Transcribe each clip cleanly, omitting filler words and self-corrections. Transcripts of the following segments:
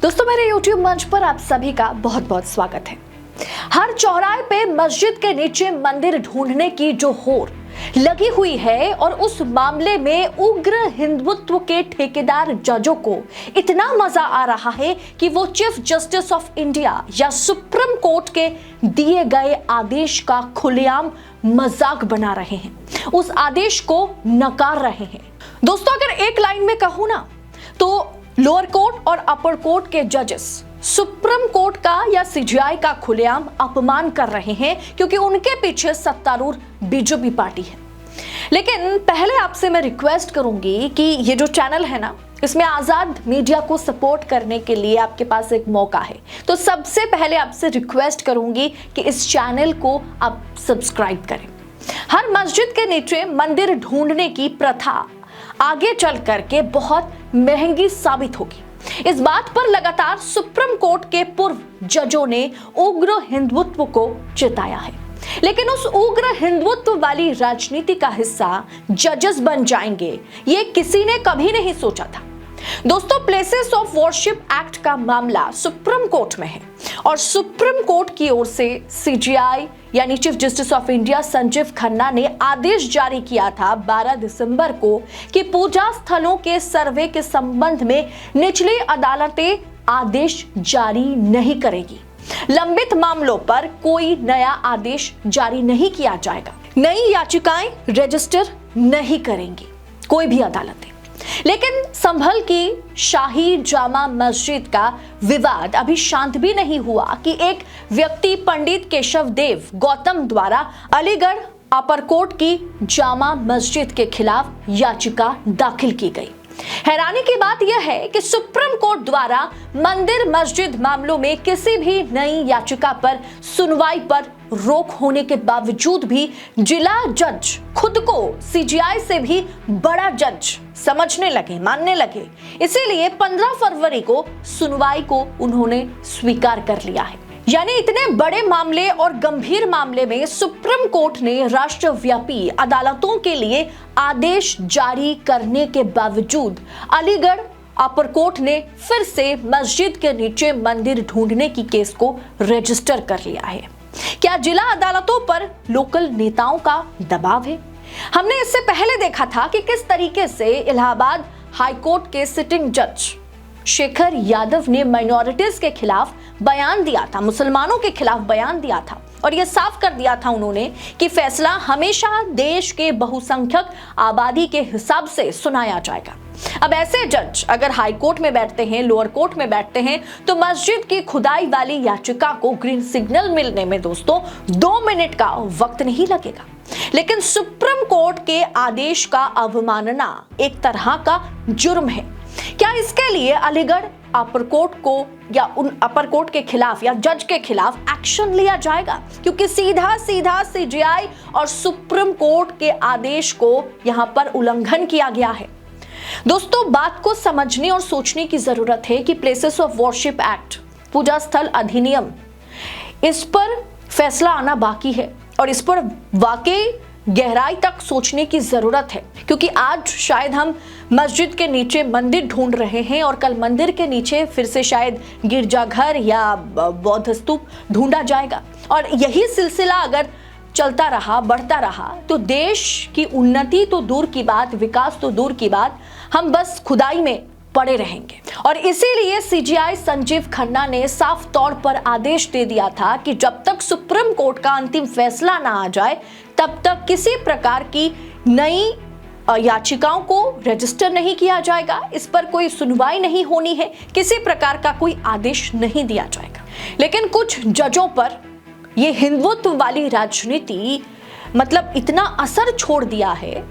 दोस्तों, मेरे YouTube मंच पर आप सभी का बहुत बहुत स्वागत है। हर चौराहे पे मस्जिद के नीचे मंदिर ढूंढने की जो होड़ लगी हुई है और उस मामले में उग्र हिंदुत्व के ठेकेदार जजों को इतना मजा आ रहा है कि वो चीफ जस्टिस ऑफ इंडिया या सुप्रीम कोर्ट के दिए गए आदेश का खुलेआम मजाक बना रहे हैं, उस आदेश को नकार रहे हैं। दोस्तों, अगर एक लाइन में कहूं ना तो लोअर कोर्ट और अपर कोर्ट के जजेस सुप्रीम कोर्ट का या सीजीआई का खुलेआम अपमान कर रहे हैं, क्योंकि उनके पीछे सत्तारूढ़ बीजेपी पार्टी है। लेकिन पहले आपसे मैं रिक्वेस्ट करूंगी कि ये जो चैनल है ना, इसमें आजाद मीडिया को सपोर्ट करने के लिए आपके पास एक मौका है। तो सबसे पहले आपसे रिक्वेस्ट करूंगी कि इस चैनल को आप सब्सक्राइब करें। हर मस्जिद के नीचे मंदिर ढूंढने की प्रथा आगे चल करके बहुत महंगी साबित होगी। इस बात पर लगातार सुप्रीम कोर्ट के पूर्व जजों ने उग्र हिंदुत्व को चेताया है, लेकिन उस उग्र हिंदुत्व वाली राजनीति का हिस्सा जजेस बन जाएंगे, ये किसी ने कभी नहीं सोचा था। दोस्तों, प्लेसेस ऑफ वर्शिप एक्ट का मामला सुप्रीम कोर्ट में है और सुप्रीम कोर्ट की ओर से सीजीआई यानी chief justice of India Sanjeev Khanna ने आदेश जारी किया था 12 दिसंबर को कि पूजा स्थलों के सर्वे के संबंध में निचली अदालतें आदेश जारी नहीं करेगी। लंबित मामलों पर कोई नया आदेश जारी नहीं किया जाएगा। नई याचिकाएं रजिस्टर नहीं करेंगी कोई भी अदालतें। लेकिन संभल की शाही जामा मस्जिद का विवाद अभी शांत भी नहीं हुआ कि एक व्यक्ति पंडित केशव देव गौतम द्वारा अलीगढ़ अपर कोर्ट की जामा मस्जिद के खिलाफ याचिका दाखिल की गई। हैरानी की बात यह है कि सुप्रीम कोर्ट द्वारा मंदिर मस्जिद मामलों में किसी भी नई याचिका पर सुनवाई पर रोक होने के बावजूद भी जिला जज खुद को सीजीआई से भी बड़ा जज समझने लगे, मानने लगे। इसीलिए 15 फरवरी को सुनवाई को उन्होंने स्वीकार कर लिया है। यानी इतने बड़े मामले और गंभीर मामले में सुप्रीम कोर्ट ने राष्ट्रव्यापी अदालतों के लिए आदेश जारी करने के बावजूद अलीगढ़ अपर कोर्ट ने फिर से मस्जिद के नीचे मंदिर ढूंढने की केस को रजिस्टर कर लिया है। क्या जिला अदालतों पर लोकल नेताओं का दबाव है? हमने इससे पहले देखा था कि किस तरीके से इलाहाबाद हाईकोर्ट के सिटिंग जज शेखर यादव ने माइनॉरिटीज के खिलाफ बयान दिया था, मुसलमानों के खिलाफ बयान दिया था और यह साफ कर दिया था उन्होंने कि फैसला हमेशा देश के बहुसंख्यक आबादी के हिसाब से सुनाया जाएगा। अब ऐसे जज अगर हाई कोर्ट में बैठते हैं, लोअर कोर्ट में बैठते हैं, तो मस्जिद की खुदाई वाली याचिका को ग्रीन सिग्नल मिलने में दोस्तों 2 मिनट का वक्त नहीं लगेगा। लेकिन सुप्रीम कोर्ट के आदेश का अवमानना एक तरह का जुर्म है। क्या इसके लिए अलीगढ़ अपर कोर्ट को या उन अपर कोर्ट के खिलाफ या जज के खिलाफ एक्शन लिया जाएगा? क्योंकि सीधा सीधा सीजीआई और सुप्रीम कोर्ट के आदेश को यहां पर उल्लंघन किया गया है। दोस्तों, बात को समझने और सोचने की जरूरत है कि प्लेसेस ऑफ वर्शिप एक्ट, पूजा स्थल अधिनियम, इस पर फैसला आना बाकी है और इस पर वाकई गहराई तक सोचने की जरूरत है, क्योंकि आज शायद हम मस्जिद के नीचे मंदिर ढूंढ रहे हैं और कल मंदिर के नीचे फिर से शायद गिरजाघर या बौद्ध स्तूप ढूंढा जाएगा। और यही सिलसिला अगर चलता रहा, बढ़ता रहा, तो देश की उन्नति तो दूर की बात, विकास तो दूर की बात, हम बस खुदाई में पड़े रहेंगे। और इसीलिए सीजीआई संजीव खन्ना ने साफ तौर पर आदेश दे दिया था कि जब तक सुप्रीम कोर्ट का अंतिम फैसला ना आ जाए, तब तक किसी प्रकार की नई याचिकाओं को रजिस्टर नहीं किया जाएगा, इस पर कोई सुनवाई नहीं होनी है, किसी प्रकार का कोई आदेश नहीं दिया जाएगा। लेकिन कुछ जजों पर यह हिंदुत्व वाली राजनीति मतलब इतना असर छोड़ दिया है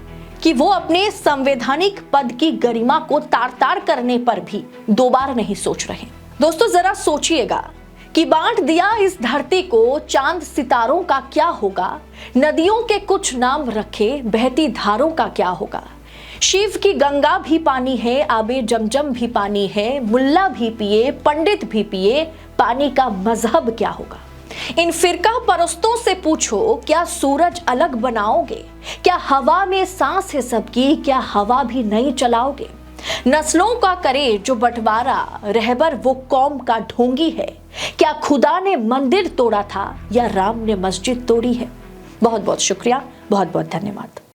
कि वो अपने संवैधानिक पद की गरिमा को तार-तार करने पर भी 2 बार नहीं सोच रहे। दोस्तों, जरा सोचिएगा कि बांट दिया इस धरती को चांद सितारों का क्या होगा, नदियों के कुछ नाम रखे बहती धारों का क्या होगा, शिव की गंगा भी पानी है, आबे जमजम भी पानी है, मुल्ला भी पिए, पंडित भी पिए, पानी का मजहब क्या होगा। इन फिरका परस्तों से पूछो, क्या सूरज अलग बनाओगे? क्या हवा में सांस है सबकी? क्या हवा भी नहीं चलाओगे? नस्लों का करे जो बंटवारा, रहबर वो कौम का ढोंगी है। क्या खुदा ने मंदिर तोड़ा था या राम ने मस्जिद तोड़ी है? बहुत बहुत शुक्रिया, बहुत बहुत धन्यवाद।